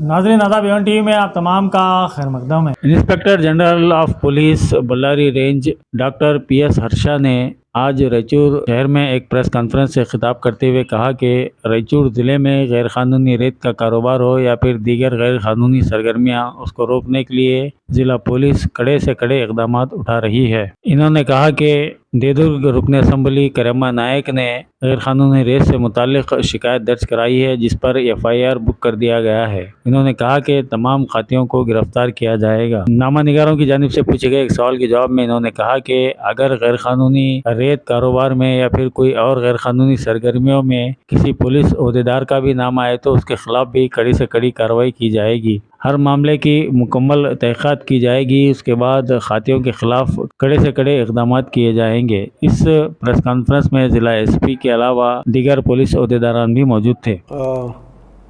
नाज़रीन आदाब, Avon TV में आप तमाम का खैर मकदम है। Inspector general of police Ballari range doctor PS Harsha ने आज रायचूर शहर में एक प्रेस कॉन्फ्रेंस से खिताब करते हुए कहा कि रायचूर ज़िले में गैर कानूनी रेत का कारोबार हो या फिर दीगर गैर कानूनी सरगर्मियां, उसको रोकने के लिए ज़िला पुलिस कड़े से कड़े इकदाम उठा रही है। इन्होंने कहा कि देदुर्ग रुकन असम्बली करमा नायक ने गैर कानूनी रेत से मुताल्लिक शिकायत दर्ज कराई है, जिस पर FIR बुक कर दिया गया है। इन्होंने कहा कि तमाम खातियों को गिरफ्तार किया जाएगा। नामा निगारों की जानिब से पूछे गए एक सवाल के जवाब में इन्होंने कहा कि अगर गैर कानूनी रेत कारोबार में या फिर कोई और गैर कानूनी सरगर्मियों में किसी पुलिस ओहदेदार का भी नाम आए तो उसके खिलाफ भी कड़ी से कड़ी कार्रवाई की जाएगी। हर मामले की मुकम्मल तहक़ीक़ात की जाएगी। उसके बाद खातियों के खिलाफ कड़े से कड़े इक़दाम किए जाएंगे। इस प्रेस कॉन्फ्रेंस में ज़िला SP के अलावा दीगर पुलिस ओहदेदारान भी मौजूद थे।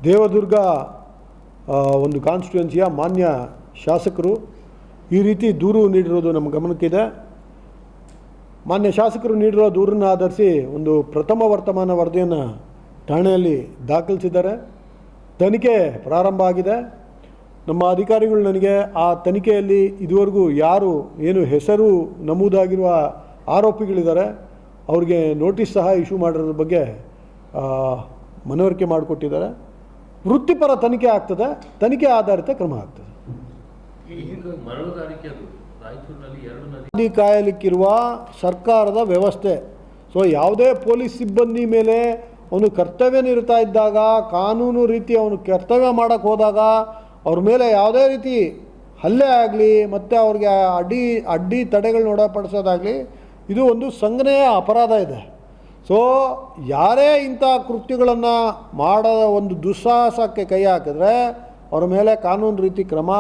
ದೇವದುರ್ಗ ಒಂದು ಕಾನ್ಸ್ಟಿಟ್ಯೂನ್ಸಿಯ ಮಾನ್ಯ ಶಾಸಕರು ಈ ರೀತಿ ದೂರು ನೀಡಿರೋದು ನಮ್ಮ ಗಮನಕ್ಕಿದೆ. ಮಾನ್ಯ ಶಾಸಕರು ನೀಡಿರೋ ದೂರನ್ನು ಆಧರಿಸಿ ಒಂದು ಪ್ರಥಮ ವರ್ತಮಾನ ವರದಿಯನ್ನು ಠಾಣೆಯಲ್ಲಿ ದಾಖಲಿಸಿದ್ದಾರೆ. ತನಿಖೆ ಪ್ರಾರಂಭ ಆಗಿದೆ. ನಮ್ಮ ಅಧಿಕಾರಿಗಳು ನನಗೆ ಆ ತನಿಖೆಯಲ್ಲಿ ಇದುವರೆಗೂ ಯಾರು ಏನು ಹೆಸರು ನಮೂದಾಗಿರುವ ಆರೋಪಿಗಳಿದ್ದಾರೆ ಅವ್ರಿಗೆ ನೋಟಿಸ್ ಸಹ ಇಶ್ಯೂ ಮಾಡಿರೋದ್ರ ಬಗ್ಗೆ ಮನವರಿಕೆ ಮಾಡಿಕೊಟ್ಟಿದ್ದಾರೆ. ವೃತ್ತಿಪರ ತನಿಖೆ ಆಗ್ತದೆ, ತನಿಖೆ ಆಧಾರಿತ ಕ್ರಮ ಆಗ್ತದೆ. ನದಿ ಕಾಯಲಿಕ್ಕಿರುವ ಸರ್ಕಾರದ ವ್ಯವಸ್ಥೆ. ಸೊ ಯಾವುದೇ ಪೊಲೀಸ್ ಸಿಬ್ಬಂದಿ ಮೇಲೆ ಅವನು ಕರ್ತವ್ಯ ನಿರತ ಇದ್ದಾಗ, ಕಾನೂನು ರೀತಿ ಅವನು ಕರ್ತವ್ಯ ಮಾಡೋಕ್ಕೆ ಹೋದಾಗ ಅವ್ರ ಮೇಲೆ ಯಾವುದೇ ರೀತಿ ಹಲ್ಲೆ ಆಗಲಿ ಮತ್ತು ಅವ್ರಿಗೆ ಅಡ್ಡಿ ತಡೆಗಳನ್ನ ಒಳಪಡಿಸೋದಾಗಲಿ ಇದು ಒಂದು ಸಂಜ್ಞೆಯ ಅಪರಾಧ ಇದೆ. ಸೊ ಯಾರೇ ಇಂಥ ಕೃತ್ಯಗಳನ್ನು ಮಾಡೋ ಒಂದು ದುಸ್ಸಾಹಸಕ್ಕೆ ಕೈ ಹಾಕಿದ್ರೆ ಅವ್ರ ಮೇಲೆ ಕಾನೂನು ರೀತಿ ಕ್ರಮ,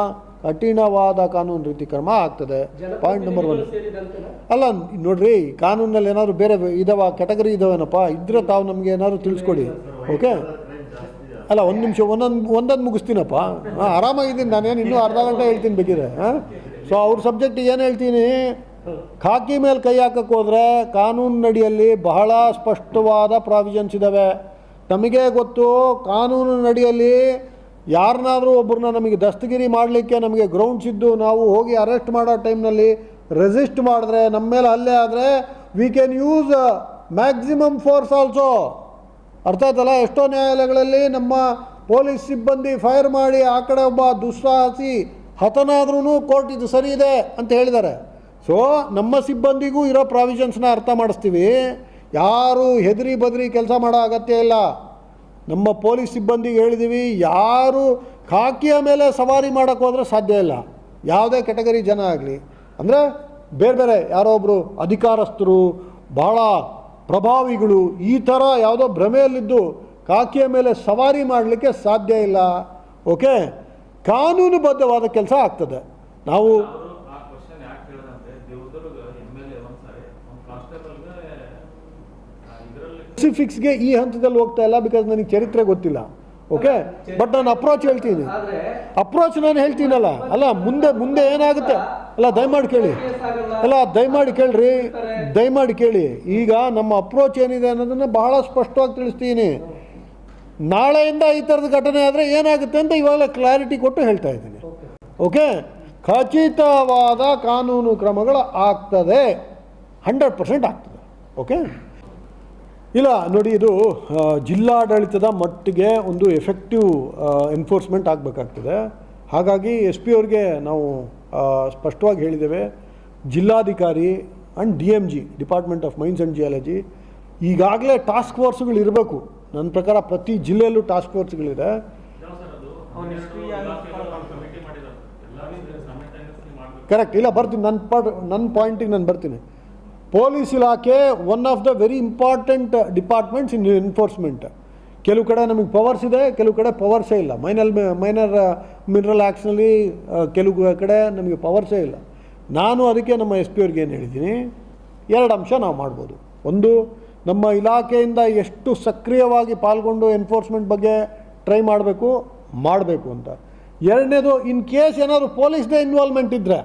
ಕಠಿಣವಾದ ಕಾನೂನು ರೀತಿ ಕ್ರಮ ಆಗ್ತದೆ. Point number 1. ಅಲ್ಲ ನೋಡ್ರಿ, ಕಾನೂನಲ್ಲಿ ಏನಾದರೂ ಬೇರೆ ಇದಾವ, ಕೆಟಗರಿ ಇದಾವೇನಪ್ಪ ಇದ್ರೆ ತಾವು ನಮಗೆ ಏನಾದರೂ ತಿಳಿಸ್ಕೊಡಿ. ಓಕೆ, ಅಲ್ಲ ಒಂದು ನಿಮಿಷ ಒಂದೊಂದು ಮುಗಿಸ್ತೀನಪ್ಪ. ಆರಾಮಾಗಿದ್ದೀನಿ, ನಾನೇನು ಇನ್ನೂ ಅರ್ಧ ಗಂಟೆ ಹೇಳ್ತೀನಿ ಬೇಕಿದ್ರೆ. ಸೊ ಅವ್ರ ಸಬ್ಜೆಕ್ಟ್ ಏನು ಹೇಳ್ತೀನಿ, ಖಾಕಿ ಮೇಲೆ ಕೈ ಹಾಕಕ್ಕೆ ಹೋದರೆ ಕಾನೂನಿನಡಿಯಲ್ಲಿ ಬಹಳ ಸ್ಪಷ್ಟವಾದ ಪ್ರಾವಿಷನ್ಸ್ ಇದ್ದಾವೆ. ನಮಗೆ ಗೊತ್ತು, ಕಾನೂನಿನಡಿಯಲ್ಲಿ ಯಾರನ್ನಾದರೂ ಒಬ್ಬರನ್ನ ನಮಗೆ ದಸ್ತಗಿರಿ ಮಾಡಲಿಕ್ಕೆ ನಮಗೆ ಗ್ರೌಂಡ್ಸ್ ಇದ್ದು ನಾವು ಹೋಗಿ ಅರೆಸ್ಟ್ ಮಾಡೋ ಟೈಮ್ನಲ್ಲಿ ರೆಸಿಸ್ಟ್ ಮಾಡಿದ್ರೆ, ನಮ್ಮ ಮೇಲೆ ಹಲ್ಲೆ ಆದರೆ we can use maximum force also. ಅರ್ಥ ಆಯ್ತಲ್ಲ? ಎಷ್ಟೋ ನ್ಯಾಯಾಲಯಗಳಲ್ಲಿ ನಮ್ಮ ಪೊಲೀಸ್ ಸಿಬ್ಬಂದಿ ಫೈರ್ ಮಾಡಿ ಆ ಕಡೆ ಒಬ್ಬ ದುಸ್ಸಾಹಸಿ ಹತನಾದ್ರೂ ಕೋರ್ಟ್ ಇದು ಸರಿ ಇದೆ ಅಂತ ಹೇಳಿದ್ದಾರೆ. ಸೊ ನಮ್ಮ ಸಿಬ್ಬಂದಿಗೂ ಇರೋ ಪ್ರಾವಿಷನ್ಸ್ನ ಅರ್ಥ ಮಾಡಿಸ್ತೀವಿ. ಯಾರು ಹೆದರಿ ಬದರಿ ಕೆಲಸ ಮಾಡೋ ಅಗತ್ಯ ಇಲ್ಲ. ನಮ್ಮ ಪೊಲೀಸ್ ಸಿಬ್ಬಂದಿಗೆ ಹೇಳಿದ್ದೀವಿ, ಯಾರು ಖಾಕಿಯ ಮೇಲೆ ಸವಾರಿ ಮಾಡೋಕ್ಕೆ ಹೋದರೆ ಸಾಧ್ಯ ಇಲ್ಲ. ಯಾವುದೇ ಕೆಟಗರಿ ಜನ ಆಗಲಿ, ಅಂದರೆ ಬೇರೆ ಬೇರೆ ಯಾರೋ ಒಬ್ಬರು ಅಧಿಕಾರಸ್ಥರು, ಬಹಳ ಪ್ರಭಾವಿಗಳು, ಈ ಥರ ಯಾವುದೋ ಭ್ರಮೆಯಲ್ಲಿದ್ದು ಖಾಕಿಯ ಮೇಲೆ ಸವಾರಿ ಮಾಡಲಿಕ್ಕೆ ಸಾಧ್ಯ ಇಲ್ಲ. ಓಕೆ, ಕಾನೂನುಬದ್ಧವಾದ ಕೆಲಸ ಆಗ್ತದೆ. ನಾವು ಸ್ಪೆಸಿಫಿಕ್ಸ್ಗೆ ಈ ಹಂತದಲ್ಲಿ ಹೋಗ್ತಾ ಇಲ್ಲ, ಬಿಕಾಸ್ ನನಗೆ ಚರಿತ್ರೆ ಗೊತ್ತಿಲ್ಲ. ಓಕೆ, ಬಟ್ ನಾನು ಅಪ್ರೋಚ್ ಹೇಳ್ತೀನಿ. ಅಪ್ರೋಚ್ ನಾನು ಹೇಳ್ತೀನಲ್ಲ. ಅಲ್ಲ ಮುಂದೆ ಏನಾಗುತ್ತೆ, ಅಲ್ಲ ದಯಮಾಡಿ ಕೇಳಿ, ಅಲ್ಲ ದಯಮಾಡಿ ಕೇಳ್ರಿ, ದಯಮಾಡಿ ಕೇಳಿ. ಈಗ ನಮ್ಮ ಅಪ್ರೋಚ್ ಏನಿದೆ ಅನ್ನೋದನ್ನು ಬಹಳ ಸ್ಪಷ್ಟವಾಗಿ ತಿಳಿಸ್ತೀನಿ. ನಾಳೆಯಿಂದ ಈ ಥರದ ಘಟನೆ ಆದರೆ ಏನಾಗುತ್ತೆ ಅಂತ ಇವಾಗಲೇ ಕ್ಲಾರಿಟಿ ಕೊಟ್ಟು ಹೇಳ್ತಾ ಇದ್ದೀನಿ. ಓಕೆ, ಖಚಿತವಾದ ಕಾನೂನು ಕ್ರಮಗಳು ಆಗ್ತದೆ, 100% ಆಗ್ತದೆ. ಓಕೆ, ಇಲ್ಲ ನೋಡಿ, ಇದು ಜಿಲ್ಲಾಡಳಿತದ ಮಟ್ಟಿಗೆ ಒಂದು ಎಫೆಕ್ಟಿವ್ ಎನ್ಫೋರ್ಸ್ಮೆಂಟ್ ಆಗಬೇಕಾಗ್ತದೆ. ಹಾಗಾಗಿ SP ಅವ್ರಿಗೆ ನಾವು ಸ್ಪಷ್ಟವಾಗಿ ಹೇಳಿದ್ದೇವೆ, ಜಿಲ್ಲಾಧಿಕಾರಿ and DMG department of mains and geology ಈಗಾಗಲೇ ಟಾಸ್ಕ್ ಫೋರ್ಸ್ಗಳು ಇರಬೇಕು. ನನ್ನ ಪ್ರಕಾರ ಪ್ರತಿ ಜಿಲ್ಲೆಯಲ್ಲೂ ಟಾಸ್ಕ್ ಫೋರ್ಸ್ಗಳಿದೆ. ಕರೆಕ್ಟ್, ಇಲ್ಲ ಬರ್ತೀನಿ, ನನ್ನ ಪಾಯಿಂಟಿಗೆ ನಾನು ಬರ್ತೀನಿ. ಪೊಲೀಸ್ ಇಲಾಖೆ one of the very important departments in enforcement. ಕೆಲವು ಕಡೆ ನಮಗೆ ಪವರ್ಸ್ ಇದೆ, ಕೆಲವು ಕಡೆ ಪವರ್ಸೇ ಇಲ್ಲ. ಮೈನರ್ ಮಿನರಲ್ ಆ್ಯಕ್ಟ್ಸ್ನಲ್ಲಿ ಕೆಲವು ಕಡೆ ನಮಗೆ ಪವರ್ಸೇ ಇಲ್ಲ. ನಾನು ಅದಕ್ಕೆ ನಮ್ಮ SP ಅವ್ರಿಗೆ ಏನು ಹೇಳಿದ್ದೀನಿ, 2 ಅಂಶ ನಾವು ಮಾಡ್ಬೋದು. ಒಂದು, ನಮ್ಮ ಇಲಾಖೆಯಿಂದ ಎಷ್ಟು ಸಕ್ರಿಯವಾಗಿ ಪಾಲ್ಗೊಂಡು ಎನ್ಫೋರ್ಸ್ಮೆಂಟ್ ಬಗ್ಗೆ ಟ್ರೈ ಮಾಡಬೇಕು ಅಂತ. ಎರಡನೇದು, ಇನ್ ಕೇಸ್ ಏನಾದರೂ ಪೊಲೀಸ್ದೇ ಇನ್ವಾಲ್ವ್ಮೆಂಟ್ ಇದ್ದರೆ,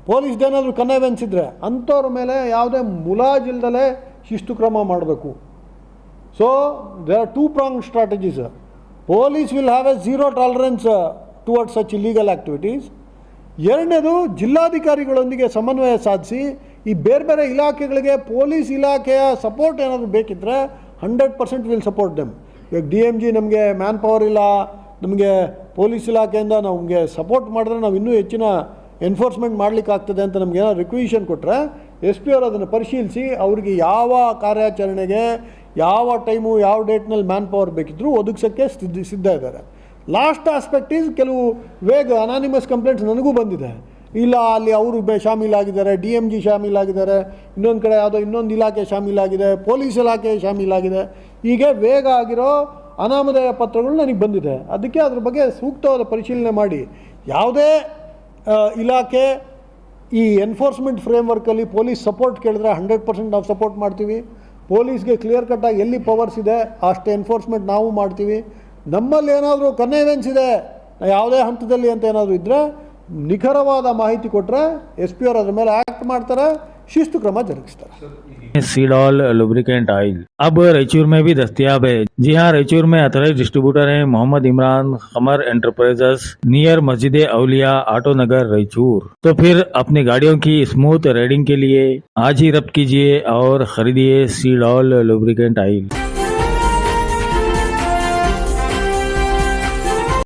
ಪೊಲೀಸ್ದೇನಾದರೂ ಕನ್ನೆವೆನ್ಸ್ ಇದ್ದರೆ ಅಂಥವ್ರ ಮೇಲೆ ಯಾವುದೇ ಮುಲಾಜಿಲ್ದಲೇ ಶಿಸ್ತು ಕ್ರಮ ಮಾಡಬೇಕು. So they are 2 prong strategies. Police will have A zero tolerance towards such illegal activities. ಎರಡನೇದು, ಜಿಲ್ಲಾಧಿಕಾರಿಗಳೊಂದಿಗೆ ಸಮನ್ವಯ ಸಾಧಿಸಿ ಈ ಬೇರೆ ಬೇರೆ ಇಲಾಖೆಗಳಿಗೆ ಪೊಲೀಸ್ ಇಲಾಖೆಯ ಸಪೋರ್ಟ್ ಏನಾದರೂ ಬೇಕಿದ್ದರೆ 100% ವಿಲ್ ಸಪೋರ್ಟ್ ದೆಮ್. ಇವಾಗ DMG ನಮಗೆ ಮ್ಯಾನ್ ಪವರ್ ಇಲ್ಲ, ನಮಗೆ ಪೊಲೀಸ್ ಇಲಾಖೆಯಿಂದ ನಮಗೆ ಸಪೋರ್ಟ್ ಮಾಡಿದ್ರೆ ನಾವು ಇನ್ನೂ ಹೆಚ್ಚಿನ ಎನ್ಫೋರ್ಸ್ಮೆಂಟ್ ಮಾಡಲಿಕ್ಕಾಗ್ತದೆ ಅಂತ ನಮ್ಗೆ ಏನಾದ್ರು ರಿಕ್ವಿಷನ್ ಕೊಟ್ಟರೆ SP ಅವರು ಅದನ್ನು ಪರಿಶೀಲಿಸಿ ಅವ್ರಿಗೆ ಯಾವ ಕಾರ್ಯಾಚರಣೆಗೆ ಯಾವ ಟೈಮು ಯಾವ ಡೇಟ್ನಲ್ಲಿ ಮ್ಯಾನ್ ಪವರ್ ಬೇಕಿದ್ದರೂ ಒದಗಿಸೋಕ್ಕೆ ಸಿದ್ಧ ಇದ್ದಾರೆ. ಲಾಸ್ಟ್ ಆಸ್ಪೆಕ್ಟ್ ಈಸ್, ಕೆಲವು ಅನಾನಿಮಸ್ ಕಂಪ್ಲೇಂಟ್ಸ್ ನನಗೂ ಬಂದಿದೆ, ಇಲ್ಲ ಅಲ್ಲಿ ಅವರು ಶಾಮೀಲಾಗಿದ್ದಾರೆ, DMG ಶಾಮೀಲಾಗಿದ್ದಾರೆ, ಇನ್ನೊಂದು ಕಡೆ ಯಾವುದೋ ಇನ್ನೊಂದು ಇಲಾಖೆ ಶಾಮೀಲಾಗಿದೆ, ಪೊಲೀಸ್ ಇಲಾಖೆ ಶಾಮೀಲಾಗಿದೆ, ಹೀಗೆ ವೇಗ ಆಗಿರೋ ಅನಾಮಧೇಯ ಪತ್ರಗಳು ನನಗೆ ಬಂದಿದೆ. ಅದಕ್ಕೆ ಅದ್ರ ಬಗ್ಗೆ ಸೂಕ್ತವಾದ ಪರಿಶೀಲನೆ ಮಾಡಿ ಯಾವುದೇ ಇಲಾಖೆ ಈ ಎನ್ಫೋರ್ಸ್ಮೆಂಟ್ ಫ್ರೇಮ್ವರ್ಕಲ್ಲಿ ಪೊಲೀಸ್ ಸಪೋರ್ಟ್ ಕೇಳಿದ್ರೆ 100% ನಾವು ಸಪೋರ್ಟ್ ಮಾಡ್ತೀವಿ. ಪೊಲೀಸ್ಗೆ ಕ್ಲಿಯರ್ ಕಟ್ಟಾಗಿ ಎಲ್ಲಿ ಪವರ್ಸ್ ಇದೆ ಅಷ್ಟು ಎನ್ಫೋರ್ಸ್ಮೆಂಟ್ ನಾವು ಮಾಡ್ತೀವಿ. ನಮ್ಮಲ್ಲಿ ಏನಾದರೂ ಕನ್ನೆವೆನ್ಸ್ ಇದೆ ಯಾವುದೇ ಹಂತದಲ್ಲಿ ಅಂತ ಏನಾದರೂ ಇದ್ದರೆ ನಿಖರವಾದ ಮಾಹಿತಿ ಕೊಟ್ಟರೆ SP ಅವರು ಅದ್ರ ಮೇಲೆ ಆ್ಯಕ್ಟ್ ಮಾಡ್ತಾರೆ, ಶಿಸ್ತು ಕ್ರಮ ಜರುಗಿಸ್ತಾರೆ. सीडॉल लुब्रिकेंट ऑयल अब रायचूर में भी दस्तयाब है। जी हाँ, रायचूर में अथराइज्ड डिस्ट्रीब्यूटर हैं मोहम्मद इमरान कमर एंटरप्राइजेस, नियर मस्जिद औलिया, ऑटो नगर, रायचूर। तो फिर अपनी गाड़ियों की स्मूथ राइडिंग के लिए आज ही रब्त कीजिए और खरीदिए सीडॉल लुब्रिकेंट ऑयल।